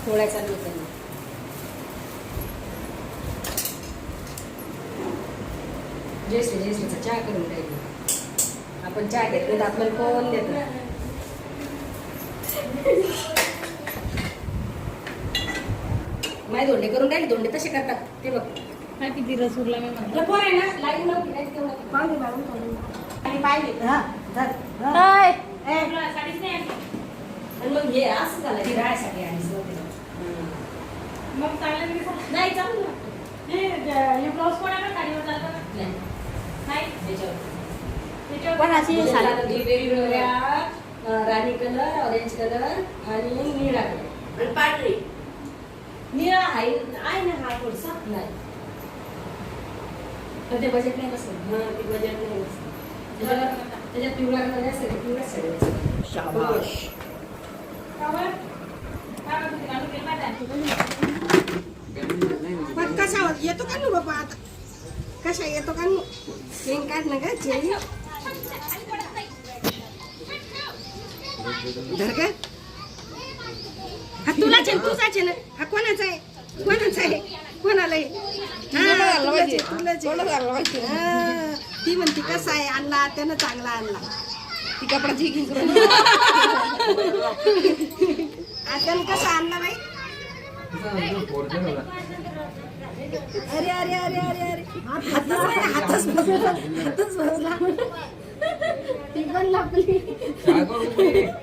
पोळ्या चालू होत्या. जयश्रीचा चहा करून राहिली. आपण चहा घेतली तर आपल्याला कोण देत. माझे धोंडे करून राहिले. धोंडे तसे करतात ते बघ. काय किती रस उरला मी म्हणतो. पोर आहे ना लाईन नव्हती नाही तेवढं पाहुणे मारून आणि पाहिजे हा धर. हाय साडीच नाही आणली. आणि मग हे असं झालं की राहायसाठी आणि मग चांगलं नाही चालू ना. हे ब्लाऊज कोणाकडे साडीवर चालतं ना? नाही नाही त्याच्यावर पण अशी साडी वेगवेगळ्या राणी कलर, ऑरेंज कलर आणि निळा कलर आणि पांढरी. निळा आहे ना हा थोडसा नाही. तर ते बजेट नाही बसत. हा ते बजेट नाही बसत. त्याच्यात पिवळा कलर असेल पिवळाच साडी. शाबाश. पण कसा येतो का ना बाबा आता? कशा येतो का ना? चेन काढ ना का चेन. धर का? हा तुला चेन तुझा चेन. हा कोणाचा आहे? कोणाचा आहे? कोणाला आहे? ती म्हणती कसा आहे आणला त्यानं चांगला आणला. ती कपडाची घेऊन आता कसा आणला बाई. अरे अरे अरे अरे अरे हातच बसला. ती पण लपली.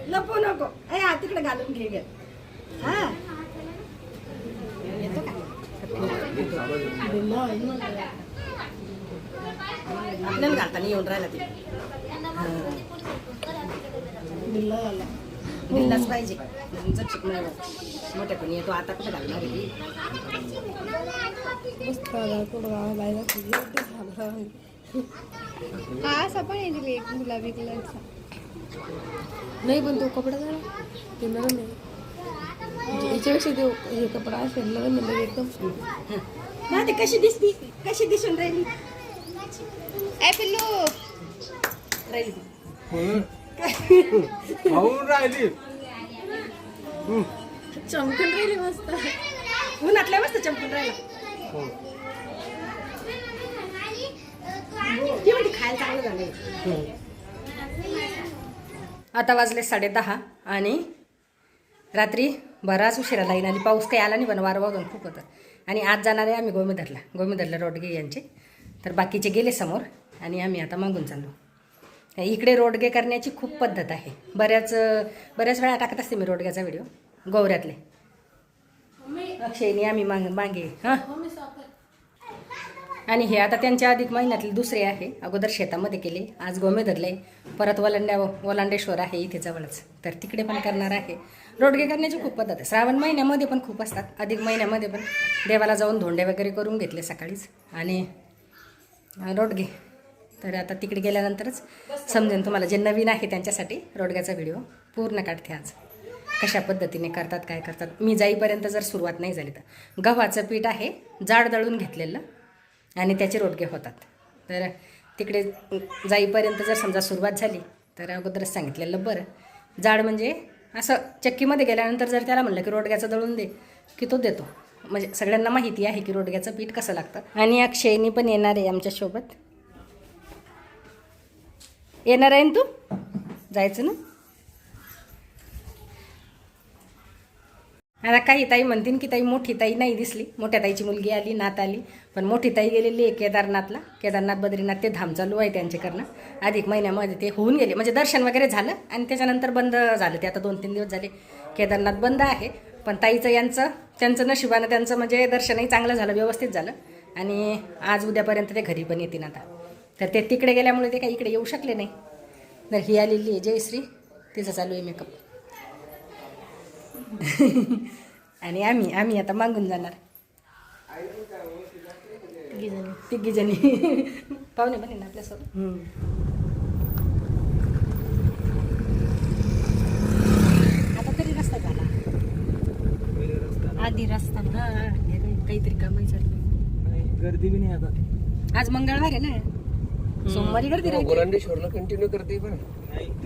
लपू नको. अरे हा तिकडे घालून घे गे. हा येतो का? आपल्याला घालताना येऊन राहिला ते. दिल्लाच पाहिजे. मोठ्या पण येतो आता कुठे घालणार आहे. असा पण येईल एक गुलाबी कलरचा. नाही पण तो कपडा झाला ते नरम आहे. याच्यापेक्षा तो हे कपडा असेल नरम आहे एकदम. हा ते कशी दिसती कशी दिसून राहिली. ए पिल्लू राहिली चमकून राहिली मस्त. उन्हातल्या मस्त चमकून राहिला. ती म्हणते खायला चांगलं झालंय. आता वाजले 10:30 आणि रात्री बराच उशिरा लाईन आली. पाऊस काही आला नाही पण वारं वाजून खूप होतं. आणि आज जाणार आहे आम्ही गोमेधरला रोडगे यांचे. तर बाकीचे गेले समोर आणि आम्ही आता मागून चाललो. इकडे रोडगे करण्याची खूप पद्धत आहे. बऱ्याच वेळा टाकत असते मी रोडग्याचा व्हिडिओ गौऱ्यातले. अक्षयनी आम्ही मागे हां. आणि हे आता त्यांच्या अधिक महिन्यातले दुसरे आहे. अगोदर शेतामध्ये केले, आज गोमेधरले, परत वलांडेश्वर आहे इथे जवळच, तर तिकडे पण करणार आहे. रोडगे करण्याची खूप पद्धत आहे. श्रावण महिन्यामध्ये पण खूप असतात, अधिक महिन्यामध्ये पण. देवाला जाऊन धोंडे वगैरे करून घेतले सकाळीच आणि रोडगे. तर आता तिकडे गेल्यानंतरच समजेन तुम्हाला. जे नवीन आहे त्यांच्यासाठी रोडग्याचा व्हिडिओ पूर्ण काढते आज. कशा पद्धतीने करतात काय करतात. मी जाईपर्यंत जर सुरुवात नाही झाली तर. गव्हाचं पीठ आहे जाड दळून घेतलेलं आणि त्याचे रोडगे होतात. तर तिकडे जाईपर्यंत जर समजा सुरुवात झाली तर अगोदरच सांगितलेलं बरं. जाड म्हणजे असं चक्कीमध्ये गेल्यानंतर जर त्याला म्हणलं की रोडग्याचं दळून दे की तो देतो. म्हणजे सगळ्यांना माहिती आहे की रोडग्याचं पीठ कसं लागतं. आणि अक्षयनी पण येणार आहे आमच्यासोबत. येणार आहे ना तू? जायचं ना? आता काही ताई म्हणतील की ताई मोठी ताई नाही दिसली. मोठ्या ताईची मुलगी आली, नात आली, पण मोठी ताई गेलेली आहे केदारनाथला. केदारनाथ बद्रीनाथ ते धाम चालू आहे त्यांचे करणं. अधिक महिन्यामध्ये ते होऊन गेले, म्हणजे दर्शन वगैरे झालं आणि त्याच्यानंतर बंद झालं ते. आता 2-3 दिवस झाले केदारनाथ बंद आहे. पण ताईचं त्यांचं नशिबानं त्यांचं म्हणजे दर्शनही चांगलं झालं, व्यवस्थित झालं. आणि आज उद्यापर्यंत ते घरी पण येतील आता. तर ते तिकडे गेल्यामुळे ते काही इकडे येऊ शकले नाही. तर ही आलेली आहे जयश्री, तिचं चालू आहे मेकअप. आणि आम्ही आता मागून जाणार तिघीजणी. पाहुणे पण ना आपल्यासोबत. आता तरी रस्ता झाला. आधी रस्ता हा काहीतरी कामही चालू. गर्दी भी नाही आता. आज मंगळवार आहे ना, सोमवारी गर्दी राहते. वलांडेश्वरला कंटिन्यू करते पण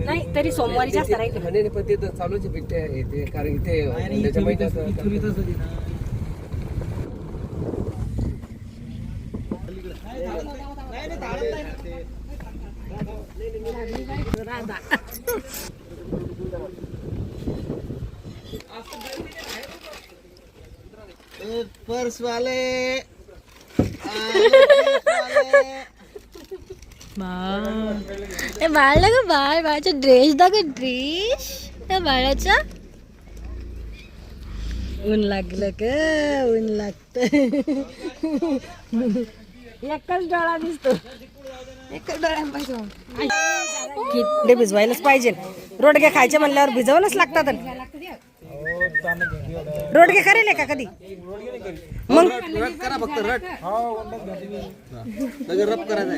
नाही तरी सोमवारी जास्त राहील. म्हणे पण ते तर चालूच आहे बिट्टे आहे ते, कारण इथे त्याच्या महिन्यात पर्स वाले बाळा ग बाळ, बाळाचा ड्रेस दाखव, ड्रेस त्या बाळाचा. ऊन लागलं ग, ऊन लागत. एकच डोळा दिसतो. एकच डोळ्यांपासून किडे भिजवायलाच पाहिजे. रोडगे खायचे म्हणल्यावर भिजवणच लागतात. रोडगे करेल का कधी मग? रट करा फक्त रट. रप करायचं.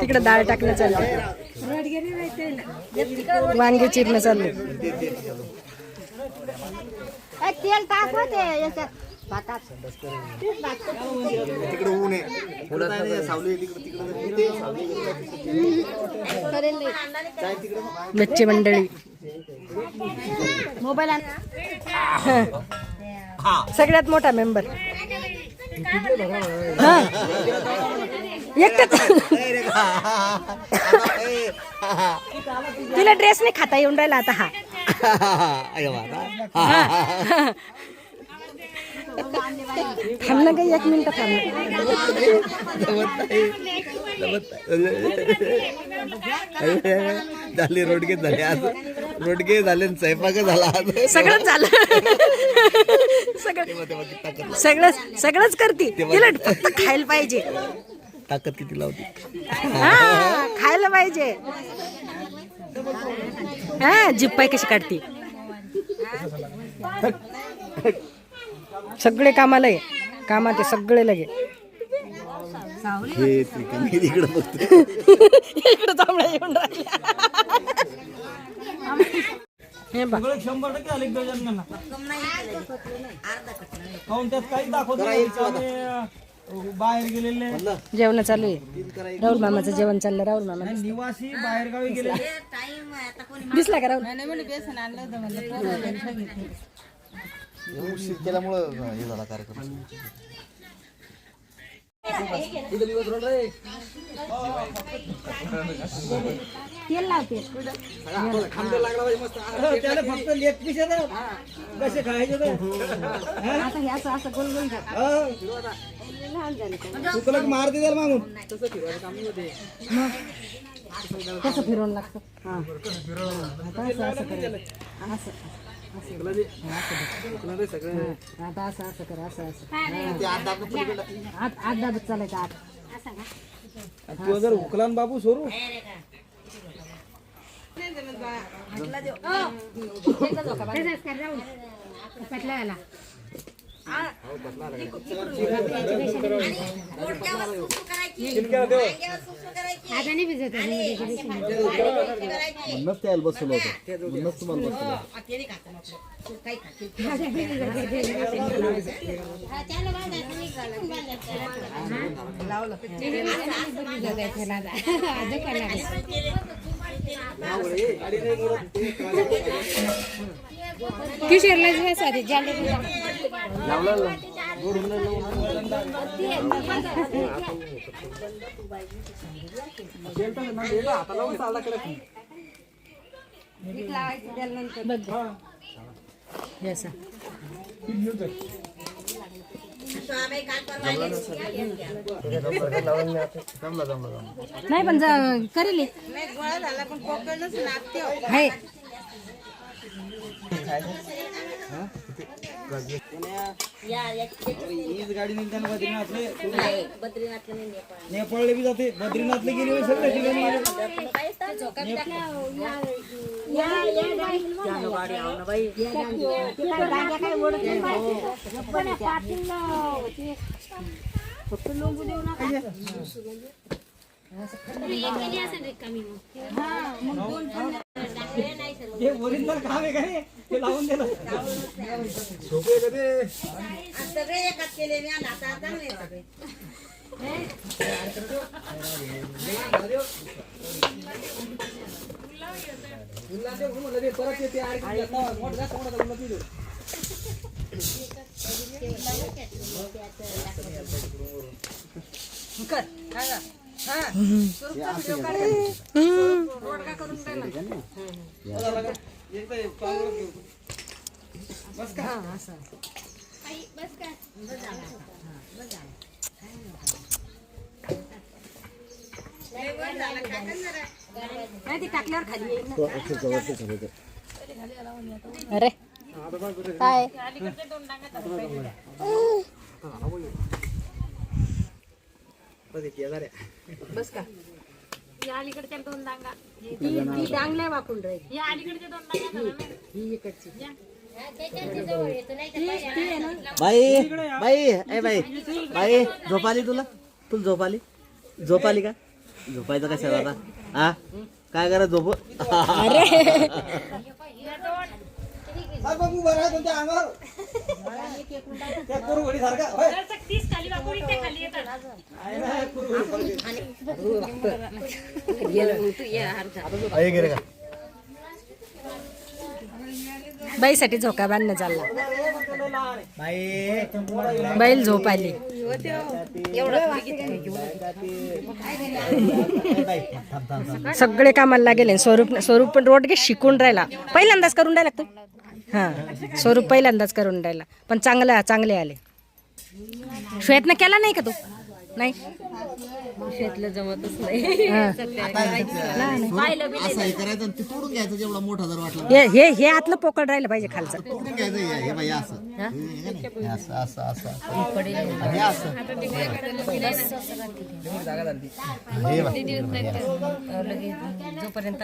तिकडे डाळ टाकणं चाललं, वांगे चिरणं चाललं. तेल टाकवते याच्यात. तिकडे ऊन आहे, उन्हात सावली तिकडे तिकडे बच्चे मंडळी मोबाईल आण. सगळ्यात मोठा मेंबर. हा एकटाच. तिला ड्रेस नाही खाता येऊन राहिला आता. हा थांब ना काही 1 मिनिट थांब. झाले रोडगे झाले आज, रोडगे झाले स्वयंपाक झाला आज. सगळंच झालं. सगळंच करते. तिला फक्त खायला पाहिजे. ताकद किती लावते. हा खायला पाहिजे. हा जीभ पाय कशी काढते. सगळे कामाला आहे. कामात आहे सगळे लगे. हे इकडे बघते. इकडे चांबड्या येऊन राहिल्या. हे बघ 100% आले डझन काऊन त्यात काही दाखवत बाहेर गेलेले जेवण चालू आहे. राहुल मामाचं जेवण चाललं. राहुल मामा निवासी बाहेर गावी गेलेले. दिसला का राहुल? उशीर केल्यामुळं हे झाला कार्यक्रम. तेल लावते. त्याला फक्त लेग पीस येतात कसे खायचे ते. आता हे असं असं गोल गोल कर. चुकलं की मारते त्याला मागून. कसं फिरवून लागतं. हा आता असं असं कर. असं आता असं असं कर. असं असं आत दाबत चालायचं. आत तू जर उकलान बाबू सोरू म्हणूनच त्याला बसवलं होतं. म्हणूनच तुम्हाला बसवलं. किशोरला साधे जाले असं नाही पण करेल आहे. हीच गाडी निघताना बद्रीनाथले नेपाळले बी जाते. बद्रीनाथले गेले सगळे ठिकाणी हे ओरिजिनल काम आहे का रे? ते लावून दिलं. सोपे का ते? सगळे एकाच केले मी आता चांगले सगळे परत येते टाकल्यावर खाली अरे काय बस का या अलीकडच्या 2 डांगा ती डांगल्या वाकून राहील या अलीकडच्या 2 डांगा ही इकडची बाई बाई ए बाई बाई झोप आली तुला झोप आली का झोपायचं कशाला आता हा काय करा झोप बाईसाठी झोका बांधणं चालला बैल झोप आली सगळे कामाला गेले स्वरूप पण रोडगे शिकून राहिला पहिल्यांदाच करून राहिला तू हा स्वरूप पहिल्यांदाच करून राहिला पण चांगले आले श्वेतनं केला नाही का तू नाही शेतलं जमतच नाही असं हे करायचं ते तोडून घ्यायचं जेवढा मोठा जर वाटला हे आतलं पोकळ राहिलं पाहिजे खालचं तोडून घ्यायचं हे बाई असं हे असं असं असं हे असं हे बाई जोपर्यंत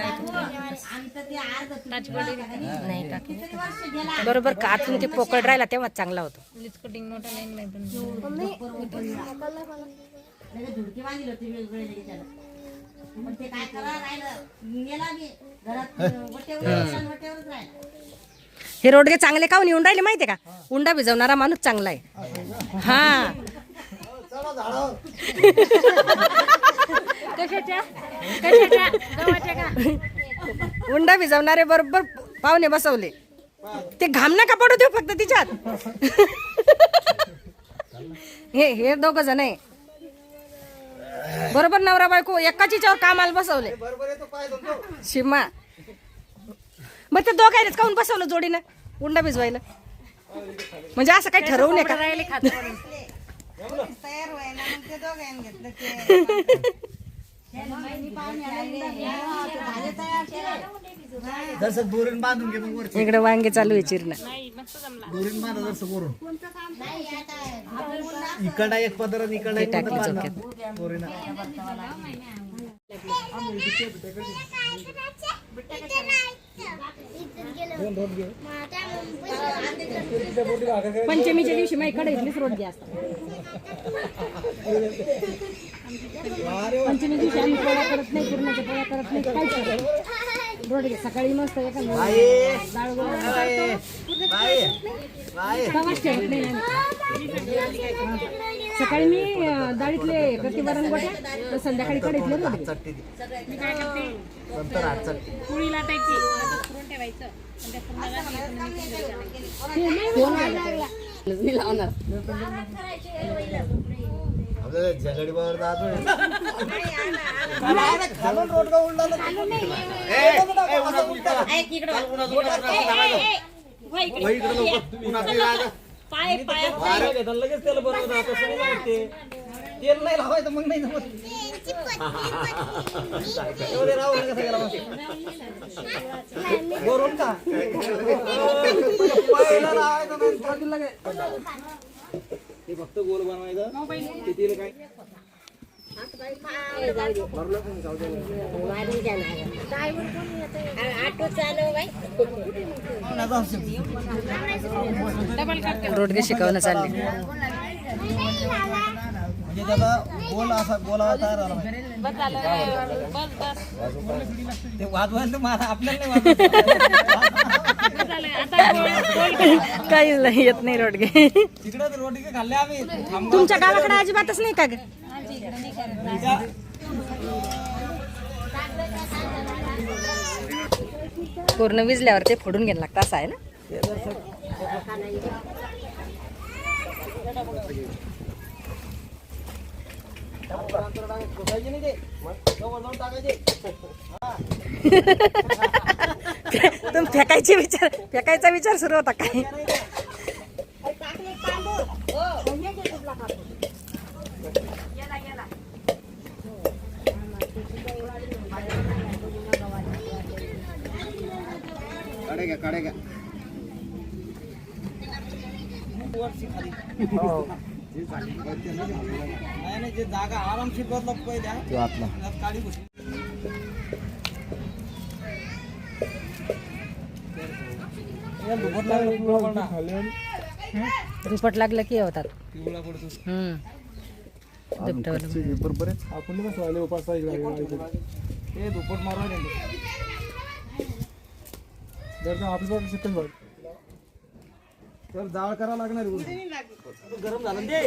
बरोबर का आतून ते पोकळ राहिला तेव्हा चांगला होतो हे रोडगे चांगले काऊन येऊन राहिले माहितीये का उंडा भिजवणारा माणूस चांगला आहे हा उंडा भिजवणारे बरोबर पाहुणे बसवले ते घाम नका पडू देऊ फक्त तिच्यात हे दोघ जण आहे बरोबर नवरा बायको एकाच हिच्यावर कामाला बसवले शिमा मग ते दोघांनीच काऊन बसवलं जोडीनं उंडा भिजवायला म्हणजे असं काही ठरवू नये का जसं दोरीन बांधून घे मग वरती इकडे वांगे चालू आहे चिरणं दोरीन बांधा जसं वरून इकडा एक पदर आणि इकडा एक पदर बांधा दोरीनं पंचमीच्या दिवशी माझी कढईतलीच रोडगी असतात पंचमी दिवशी आम्ही पोळ्या करत नाही पूर्णाच्या पोळ्या करत नाही काहीच करत नाही. रोडगे सकाळी मस्त एका डाळ तवाच ठेवत नाही आम्ही. सकाळी मी डाळीतले करते वरण गोट्या तर संध्याकाळी कढईतले रोडगे चट्टी नंतर आठ चट्टी पोळी लाटायची पुरण ठेवायचं आणि त्या पुरणाला आपल्याला झगडीवर खालून रोड का उडला पाय लगेच त्याला बरोबर तेल नाही लावायचं मग नाही जमत बरोबर का ते फक्त गोल बनवायचं ते तेल काय रोडगे शिकवणं चालले म्हणजे त्याचा गोल असा गोला तयार झाला ते वाजवायला तर मला आपल्याला नाही वाजवायचं काही नाही येत नाही रोडगे. तुमच्या गावाकडे अजिबातच नाही का ग? पूर्ण विजल्यावर ते फोडून घ्यायला लागतं असं आहे ना. तुम्ही फेकायचा विचार सुरू होता काय? काढे घ्या. जे जागा आरामशीर बदला पहिल्या दुपट लागलं की होतात. बरोबर आहे. आपण कसं आले उपास ते दुपट मारून जर आपलं शिकन बघ तर जाळ करा लागणार गरम झालं ते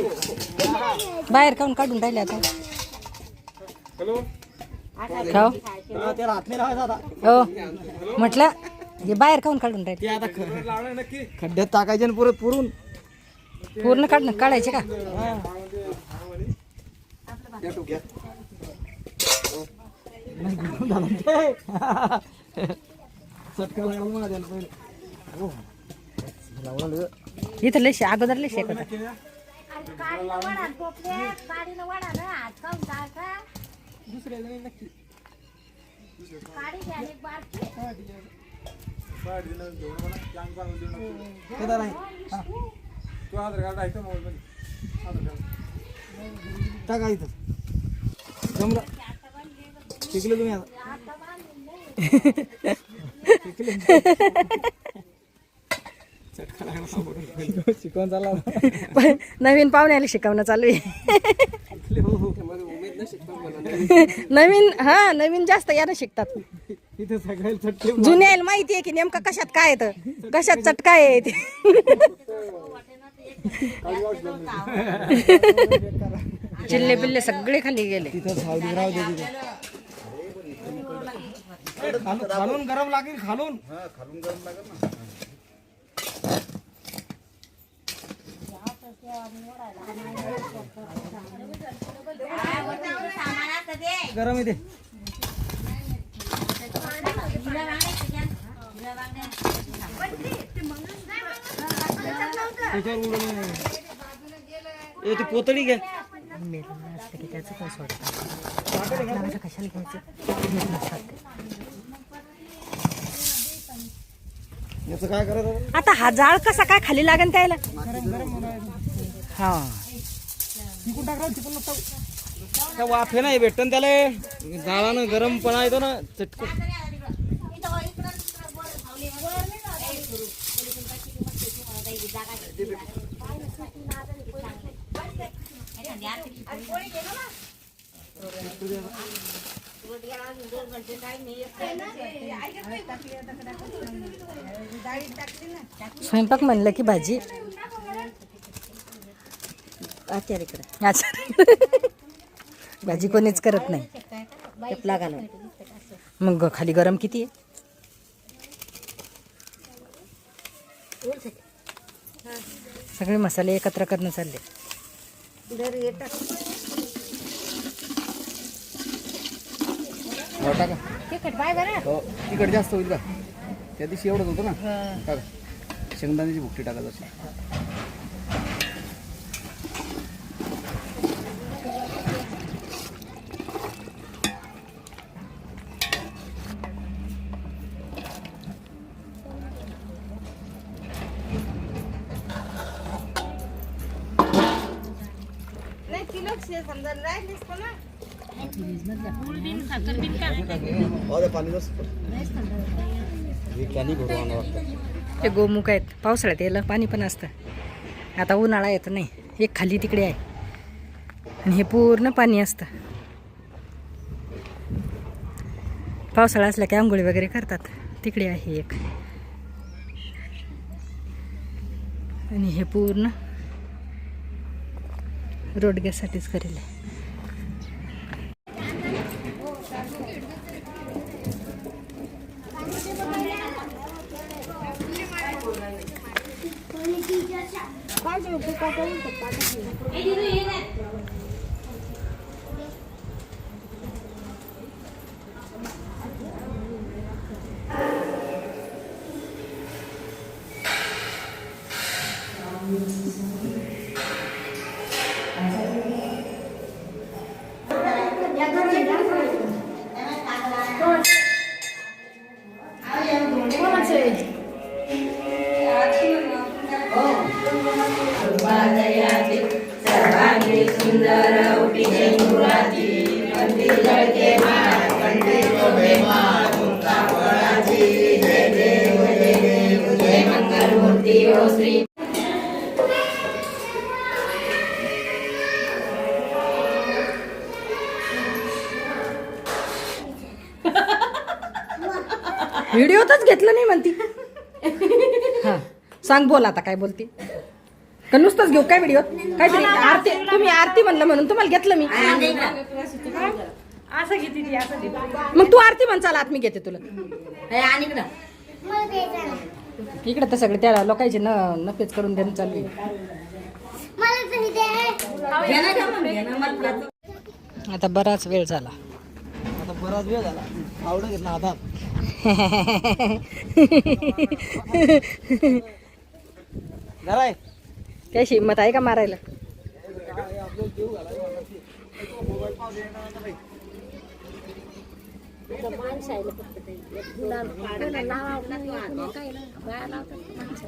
बाहेर खाऊन काढून राहिले आता. हॅलो खाऊ त्याला हात नाही लावायचा आता. हो म्हटलं हे बाहेर खाऊन काढून राहिले. ते आता खड्ड्यात टाकायचे आणि परत पुरून पूर्ण काढायचे का? चटका लागला माझ्या पहिले. इथं लय अगोदर लय शेक होता. तू आधार कार्ड आहे का मोबाईल मध्ये? टाका इथं जमलं शिकले तुम्ही आता. शिकवून चालला नवीन पाहुण्याला शिकवणं चालू आहे. नवीन जास्त यानं शिकतात. इथं सगळ्याला चटके जुन्याला माहिती आहे की नेमकं कशात काय येतं, कशात चटका आहे ते. चिल्ले पिल्ले सगळे खाली गेले. तिथं सावली राहू दे. तिथं खालून गरम लागेल. खालून गरम लागेल ना. गरम येते. ती पोतळी घ्या. त्याचं काय सोडतं कशाला घ्यायचं. याचं काय करायचं आता हा जाळ कसा काय खाली लागेल त्याला. हा त्या वाफे नाही भेटतं त्याला जाळानं गरमपणा येतो ना चटकू. स्वयंपाक म्हणलं की भाजी भाजी कोणीच करत नाही. मग खाली गरम किती आहे. सगळे मसाले एकत्र करणं चालले. टाका. तिकट जास्त होईल का? त्या दिवशी एवढंच होतं ना. टाका शेंगदाण्याची भुकटी टाका जशी. ते गोमुख आहेत. पावसाळ्यात याला पाणी पण असतं. आता उन्हाळा येतं नाही. एक खाली तिकडे आहे आणि हे पूर्ण पाणी असतं. पावसाळा असला की आंघोळी वगैरे करतात. तिकडे आहे एक. आणि हे पूर्ण रोडग्यासाठीच करेल आहे. व्हिडिओतच घेतलं नाही म्हणती. हा सांग, बोल आता काय बोलती का नुसतंच घेऊ काय व्हिडिओ? काहीतरी आरती, तुम्ही आरती म्हणलं म्हणून तुम्हाला घेतलं मी. मग तू आरती म्हण, चाल आत मी घेते तुला. इकडे तर सगळे त्या लोकांचे नफेच करून देणं चालू आहे. आता बराच वेळ झाला. आवडत घेतला हातात. घराय त्याशी हिंमत आहे का मारायला?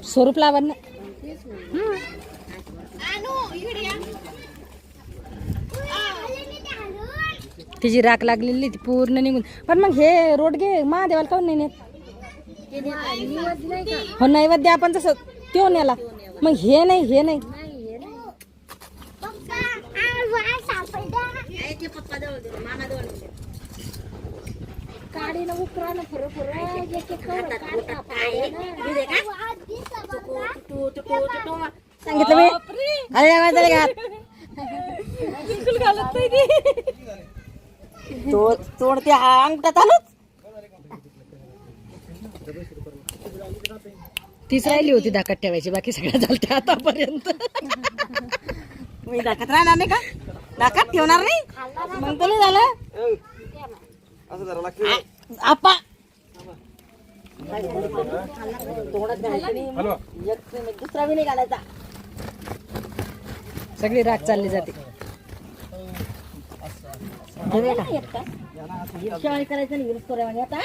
स्वरूप लावण ना. तिची राख लागलेली ती पूर्ण निघून. पण मग हे रोडगे महादेवाला काऊन नाही नेत? हो नैवेद्य आपण जसं त्यो नेला, मग हे नाही, हे नाही. सांगितलं मी. बिलकुल घालत नाही. तोडते अंगठात आलोच. तीच राहिली होती धाकात ठेवायची, बाकी सगळ्या झालत्या आतापर्यंत. मी धाकात राहणार नाही का? धाकात ठेवणार नाही मग तर नाही झालं. आपा दुसरा बी नाही घालायचा. सगळी राख चालली जाते. करायचं नाही. विरोध करूया म्हणजे आता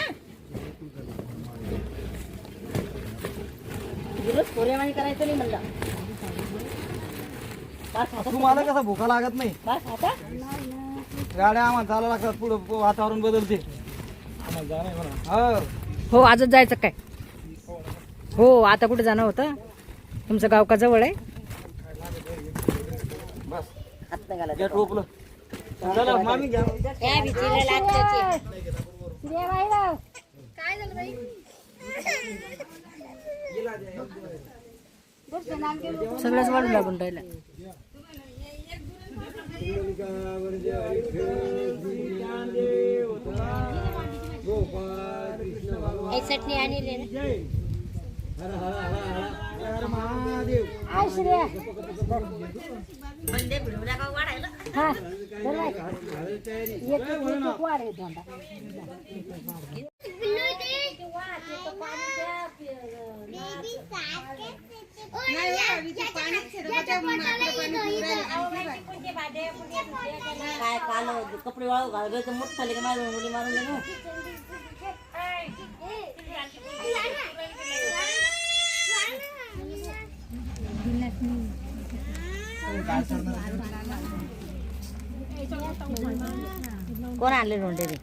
विरोध कोरेवाणी करायचं नाही म्हणलं. तुम्हाला कसा भूका लागत नाही? गाड्या आम्हाला चालायला लागतात, पुढं वातावरण बदलते. हो आजच जायचं काय? हो आता कुठे जाणं होतं? तुमचं गाव का जवळ आहे? टोपलं मामी घ्या. सगळंच वाढू लागून राहिलं. चटणी आणली काय काल कपडे वाळू घालायचं मोठ झाले का माझ्या मुली मारून दे ना. कोण आणले रोंडे रे?